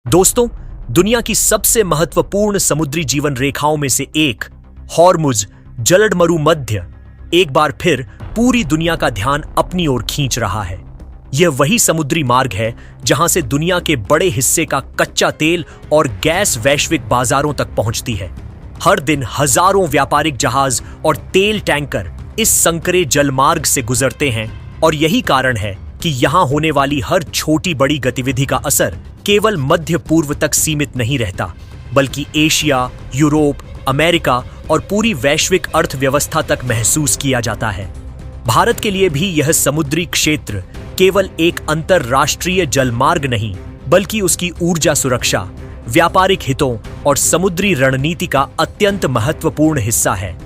दोस्तों, दुनिया की सबसे महत्वपूर्ण समुद्री जीवन रेखाओं में से एक हॉर्मुज जलडमरुमध्य एक बार फिर पूरी दुनिया का ध्यान अपनी ओर खींच रहा है। यह वही समुद्री मार्ग है जहां से दुनिया के बड़े हिस्से का कच्चा तेल और गैस वैश्विक बाजारों तक पहुंचती है। हर दिन हजारों व्यापारिक जहाज और तेल टैंकर इस संकरे जलमार्ग से गुजरते हैं और यही कारण है कि यहां होने वाली हर छोटी बड़ी गतिविधि का असर केवल मध्य पूर्व तक सीमित नहीं रहता, बल्कि एशिया, यूरोप, अमेरिका और पूरी वैश्विक अर्थव्यवस्था तक महसूस किया जाता है। भारत के लिए भी यह समुद्री क्षेत्र केवल एक अंतरराष्ट्रीय जलमार्ग नहीं, बल्कि उसकी ऊर्जा सुरक्षा, व्यापारिक हितों और समुद्री रणनीति का अत्यंत महत्वपूर्ण हिस्सा है।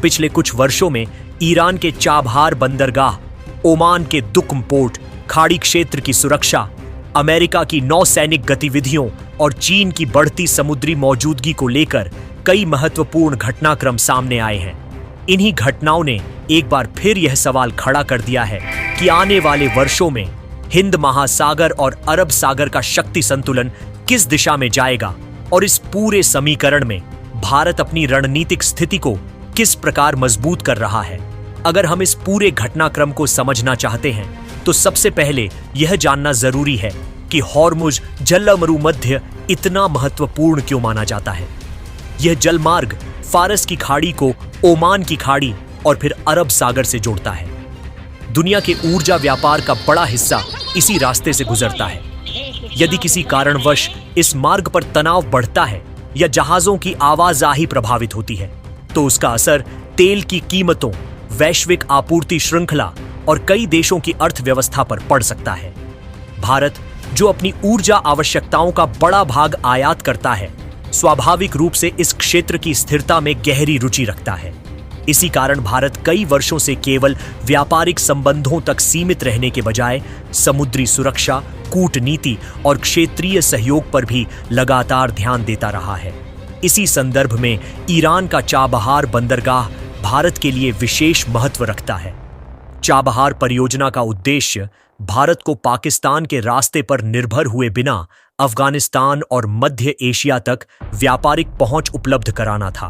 पिछले कुछ वर्षों में ईरान के चाबहार बंदरगाह, ओमान के दुक्म पोर्ट, खाड़ी क्षेत्र की सुरक्षा, अमेरिका की नौसैनिक गतिविधियों और चीन की बढ़ती समुद्री मौजूदगी को लेकर कई महत्वपूर्ण घटनाक्रम सामने आए हैं। इन्हीं घटनाओं ने एक बार फिर यह सवाल खड़ा कर दिया है कि आने वाले वर्षों में हिंद महासागर और अरब सागर का शक्ति संतुलन किस दिशा में जाएगा और इस पूरे समीकरण में भारत अपनी रणनीतिक स्थिति को किस प्रकार मजबूत कर रहा है। अगर हम इस पूरे घटनाक्रम को समझना चाहते हैं तो सबसे पहले यह जानना जरूरी है कि हॉर्मुज जलडमरुमध्य इतना महत्वपूर्ण क्यों माना जाता है। यह जलमार्ग फारस की खाड़ी को ओमान की खाड़ी और फिर अरब सागर से जोड़ता है। दुनिया के ऊर्जा व्यापार का बड़ा हिस्सा इसी रास्ते से गुजरता है। यदि किसी कारणवश इस मार्ग पर तनाव बढ़ता है या जहाजों की आवाजाही प्रभावित होती है, तो उसका असर तेल की कीमतों, वैश्विक आपूर्ति श्रृंखला और कई देशों की अर्थव्यवस्था पर पड़ सकता है। भारत, जो अपनी ऊर्जा आवश्यकताओं का बड़ा भाग आयात करता है, स्वाभाविक रूप से इस क्षेत्र की स्थिरता में गहरी रुचि रखता है। इसी कारण भारत कई वर्षों से केवल व्यापारिक संबंधों तक सीमित रहने के बजाय समुद्री सुरक्षा, कूटनीति और क्षेत्रीय सहयोग पर भी लगातार ध्यान देता रहा है। इसी संदर्भ में ईरान का चाबहार बंदरगाह भारत के लिए विशेष महत्व रखता है। चाबहार परियोजना का उद्देश्य भारत को पाकिस्तान के रास्ते पर निर्भर हुए बिना अफगानिस्तान और मध्य एशिया तक व्यापारिक पहुंच उपलब्ध कराना था।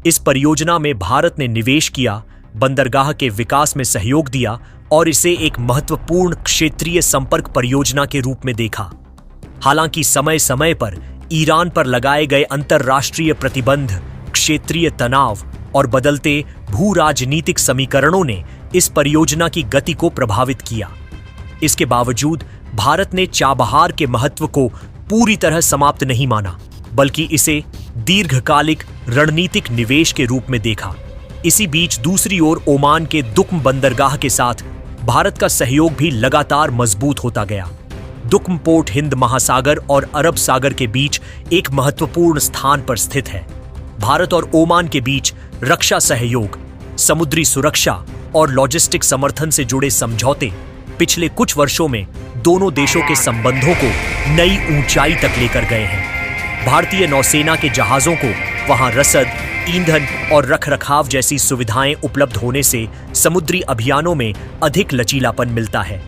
इस परियोजना में भारत ने निवेश किया, बंदरगाह के विकास में सहयोग दिया और इसे एक महत्वपूर्ण क्षेत्रीय संपर्क परियोजना के रूप में देखा। हालांकि समय समय पर ईरान पर लगाए गए अंतरराष्ट्रीय प्रतिबंध, क्षेत्रीय तनाव और बदलते भू राजनीतिक समीकरणों ने इस परियोजना की गति को प्रभावित किया। इसके बावजूद भारत ने चाबहार के महत्व को पूरी तरह समाप्त नहीं माना, बल्कि इसे दीर्घकालिक रणनीतिक निवेश के रूप में देखा। इसी बीच दूसरी ओर ओमान के दुक्म बंदरगाह के साथ भारत का सहयोग भी लगातार मजबूत होता गया। दुक्म पोर्ट हिंद महासागर और अरब सागर के बीच एक महत्वपूर्ण स्थान पर स्थित है। भारत और ओमान के बीच रक्षा सहयोग, समुद्री सुरक्षा और लॉजिस्टिक समर्थन से जुड़े समझौते पिछले कुछ वर्षों में दोनों देशों के संबंधों को नई ऊंचाई तक लेकर गए हैं। भारतीय नौसेना के जहाजों को वहां रसद, ईंधन और रखरखाव जैसी सुविधाएं उपलब्ध होने से समुद्री अभियानों में अधिक लचीलापन मिलता है।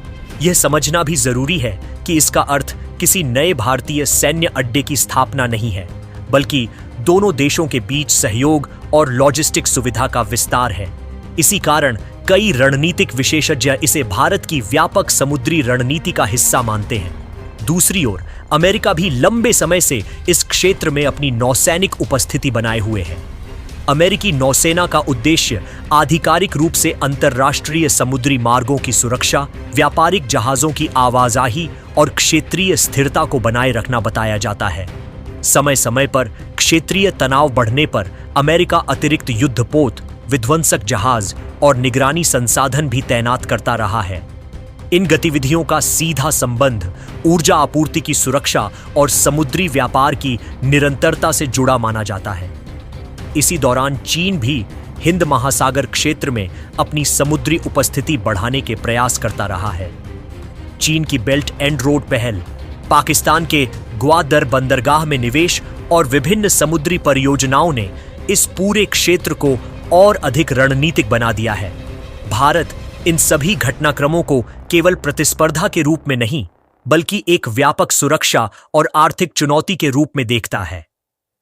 यह समझना भी जरूरी है कि इसका अर्थ किसी नए भारतीय सैन्य अड्डे की स्थापना नहीं है, बल्कि दोनों देशों के बीच सहयोग और लॉजिस्टिक सुविधा का विस्तार है। इसी कारण कई रणनीतिक विशेषज्ञ इसे भारत की व्यापक समुद्री रणनीति का हिस्सा मानते हैं। दूसरी ओर अमेरिका भी लंबे समय से इस क्षेत्र में अपनी नौसैनिक उपस्थिति बनाए हुए है। अमेरिकी नौसेना का उद्देश्य आधिकारिक रूप से अंतरराष्ट्रीय समुद्री मार्गों की सुरक्षा, व्यापारिक जहाजों की आवाजाही और क्षेत्रीय स्थिरता को बनाए रखना बताया जाता है। समय समय पर क्षेत्रीय तनाव बढ़ने पर अमेरिका अतिरिक्त युद्धपोत, विध्वंसक जहाज और निगरानी संसाधन भी तैनात करता रहा है। इन गतिविधियों का सीधा संबंध ऊर्जा आपूर्ति की सुरक्षा और समुद्री व्यापार की निरंतरता से जुड़ा माना जाता है। इसी दौरान चीन भी हिंद महासागर क्षेत्र में अपनी समुद्री उपस्थिति बढ़ाने के प्रयास करता रहा है। चीन की बेल्ट एंड रोड पहल, पाकिस्तान के ग्वादर बंदरगाह में निवेश और विभिन्न समुद्री परियोजनाओं ने इस पूरे क्षेत्र को और अधिक रणनीतिक बना दिया है। भारत इन सभी घटनाक्रमों को केवल प्रतिस्पर्धा के रूप में नहीं, बल्कि एक व्यापक सुरक्षा और आर्थिक चुनौती के रूप में देखता है।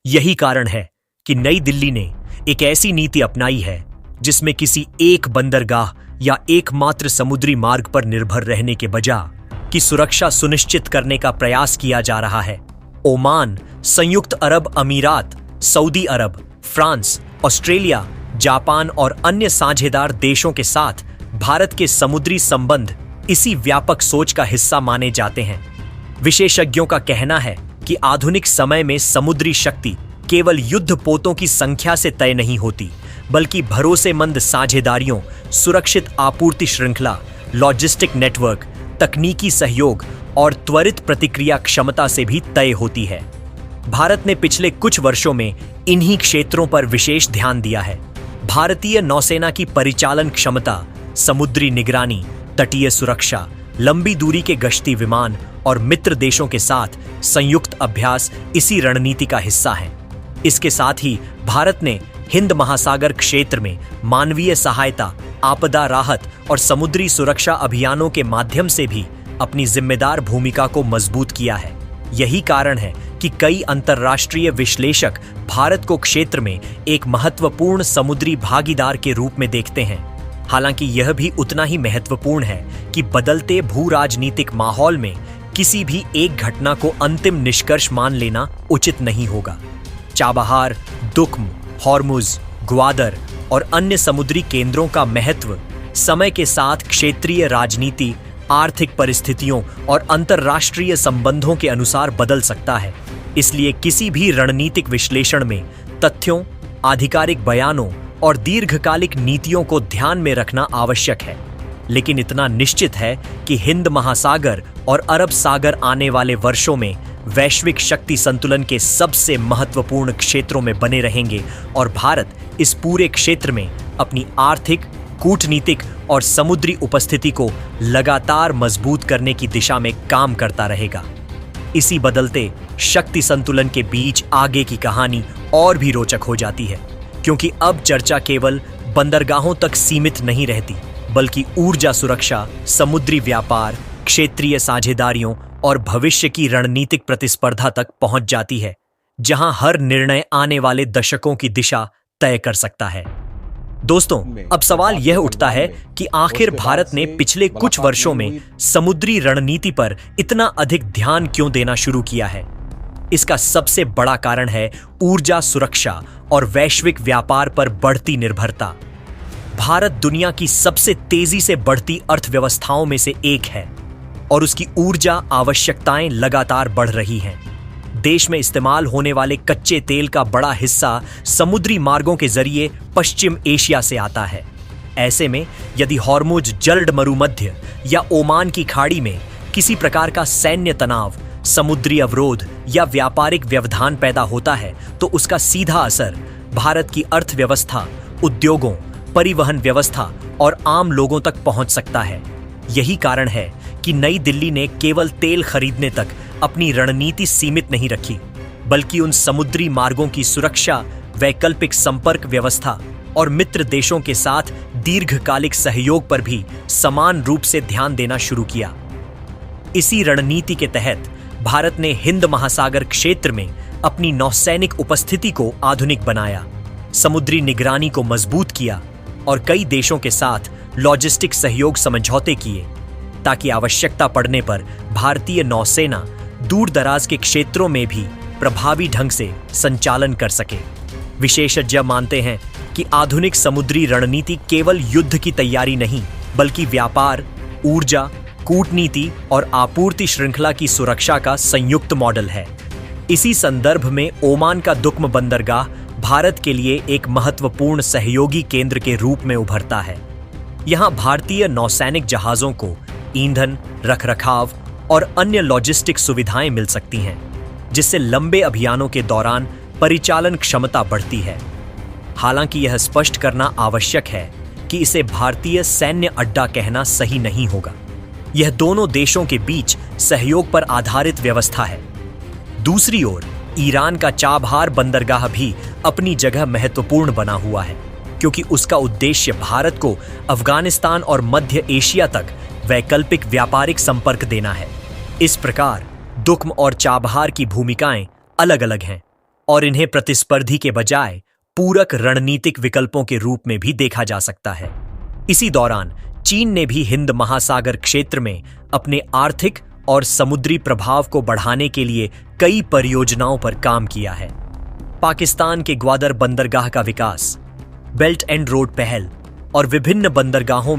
यही कारण है कि नई दिल्ली ने एक ऐसी नीति अपनाई है जिसमें किसी एक बंदरगाह या एकमात्र समुद्री मार्ग पर निर्भर रहने के बजाय की सुरक्षा सुनिश्चित करने का प्रयास किया जा रहा है। ओमान, संयुक्त अरब अमीरात, सऊदी अरब, फ्रांस, ऑस्ट्रेलिया, जापान और अन्य साझेदार देशों के साथ भारत के समुद्री संबंध इसी व्यापक सोच का हिस्सा माने जाते हैं। विशेषज्ञों का कहना है कि आधुनिक समय में समुद्री शक्ति केवल युद्ध पोतों की संख्या से तय नहीं होती, बल्कि भरोसेमंद साझेदारियों, सुरक्षित आपूर्ति श्रृंखला, लॉजिस्टिक नेटवर्क, तकनीकी सहयोग और त्वरित प्रतिक्रिया क्षमता से भी तय होती है। भारत ने पिछले कुछ वर्षों में इन्हीं क्षेत्रों पर विशेष ध्यान दिया है। भारतीय नौसेना की परिचालन क्षमता, समुद्री निगरानी, तटीय सुरक्षा, लंबी दूरी के गश्ती विमान और मित्र देशों के साथ संयुक्त अभ्यास इसी रणनीति का हिस्सा है। इसके साथ ही भारत ने हिंद महासागर क्षेत्र में मानवीय सहायता, आपदा राहत और समुद्री सुरक्षा अभियानों के माध्यम से भी अपनी जिम्मेदार भूमिका को मजबूत किया है। यही कारण है कि कई अंतर्राष्ट्रीय विश्लेषक भारत को क्षेत्र में एक महत्वपूर्ण समुद्री भागीदार के रूप में देखते हैं। हालांकि यह भी उतना ही महत्वपूर्ण है कि बदलते भू राजनीतिक माहौल में किसी भी एक घटना को अंतिम निष्कर्ष मान लेना उचित नहीं होगा। चाबहार, दुख्म, हॉर्मुज, ग्वादर और अन्य समुद्री केंद्रों का महत्व समय के साथ क्षेत्रीय राजनीति, आर्थिक परिस्थितियों और अंतर्राष्ट्रीय संबंधों के अनुसार बदल सकता है। इसलिए किसी भी रणनीतिक विश्लेषण में तथ्यों, आधिकारिक बयानों और दीर्घकालिक नीतियों को ध्यान में रखना आवश्यक है। लेकिन इतना निश्चित है कि हिंद महासागर और अरब सागर आने वाले वर्षों में वैश्विक शक्ति संतुलन के सबसे महत्वपूर्ण क्षेत्रों में बने रहेंगे और भारत इस पूरे क्षेत्र में अपनी आर्थिक, कूटनीतिक और समुद्री उपस्थिति को लगातार मजबूत करने की दिशा में काम करता रहेगा। इसी बदलते शक्ति संतुलन के बीच आगे की कहानी और भी रोचक हो जाती है, क्योंकि अब चर्चा केवल बंदरगाहों तक सीमित नहीं रहती, बल्कि ऊर्जा सुरक्षा, समुद्री व्यापार, क्षेत्रीय साझेदारियों और भविष्य की रणनीतिक प्रतिस्पर्धा तक पहुंच जाती है, जहां हर निर्णय आने वाले दशकों की दिशा तय कर सकता है। दोस्तों, अब सवाल यह उठता है कि आखिर भारत ने पिछले कुछ वर्षों में समुद्री रणनीति पर इतना अधिक ध्यान क्यों देना शुरू किया है? इसका सबसे बड़ा कारण है ऊर्जा सुरक्षा और वैश्विक व्यापार पर बढ़ती निर्भरता। भारत दुनिया की सबसे तेजी से बढ़ती अर्थव्यवस्थाओं में से एक है और उसकी ऊर्जा आवश्यकताएं लगातार बढ़ रही हैं। देश में इस्तेमाल होने वाले कच्चे तेल का बड़ा हिस्सा समुद्री मार्गों के जरिए पश्चिम एशिया से आता है। ऐसे में यदि हॉर्मुज जल्द मरुमध्य या ओमान की खाड़ी में किसी प्रकार का सैन्य तनाव, समुद्री अवरोध या व्यापारिक व्यवधान पैदा होता है, तो उसका सीधा असर भारत की अर्थव्यवस्था, उद्योगों, परिवहन व्यवस्था और आम लोगों तक पहुंच सकता है। यही कारण है कि नई दिल्ली ने केवल तेल खरीदने तक अपनी रणनीति सीमित नहीं रखी, बल्कि उन समुद्री मार्गों की सुरक्षा, वैकल्पिक संपर्क व्यवस्था और मित्र देशों के साथ दीर्घकालिक सहयोग पर भी समान रूप से ध्यान देना शुरू किया। इसी रणनीति के तहत भारत ने हिंद महासागर क्षेत्र में अपनी नौसैनिक उपस्थिति को आधुनिक बनाया, समुद्री निगरानी को मजबूत किया और कई देशों के साथ लॉजिस्टिक सहयोग समझौते किए, ताकि आवश्यकता पड़ने पर भारतीय नौसेना दूर दराज के क्षेत्रों में भी प्रभावी ढंग से संचालन कर सके। विशेषज्ञ मानते हैं कि आधुनिक समुद्री रणनीति केवल युद्ध की तैयारी नहीं, बल्कि व्यापार, ऊर्जा, कूटनीति और आपूर्ति श्रृंखला की सुरक्षा का संयुक्त मॉडल है। इसी संदर्भ में ओमान का दुख्म बंदरगाह भारत के लिए एक महत्वपूर्ण सहयोगी केंद्र के रूप में उभरता है। यहाँ भारतीय नौसैनिक जहाजों को ईंधन, रखरखाव और अन्य लॉजिस्टिक सुविधाएं मिल सकती हैं, जिससे लंबे अभियानों के दौरान परिचालन क्षमता बढ़ती है। हालांकि यह स्पष्ट करना आवश्यक है कि इसे भारतीय सैन्य अड्डा कहना सही नहीं होगा। यह दोनों देशों के बीच सहयोग पर आधारित व्यवस्था है। दूसरी ओर ईरान का चाबहार बंदरगाह भी अपनी जगह महत्वपूर्ण बना हुआ है, क्योंकि उसका उद्देश्य भारत को अफगानिस्तान और मध्य एशिया तक वैकल्पिक व्यापारिक संपर्क देना है। इस प्रकार दुक्म और चाबहार की भूमिकाएं अलग अलग हैं और इन्हें प्रतिस्पर्धी के बजाय पूरक रणनीतिक विकल्पों के रूप में भी देखा जा सकता है। इसी दौरान चीन ने भी हिंद महासागर क्षेत्र में अपने आर्थिक और समुद्री प्रभाव को बढ़ाने के लिए कई परियोजनाओं पर काम किया है। पाकिस्तान के ग्वादर बंदरगाह का विकास, बेल्ट एंड रोड पहल और विभिन्न बंदरगाहों में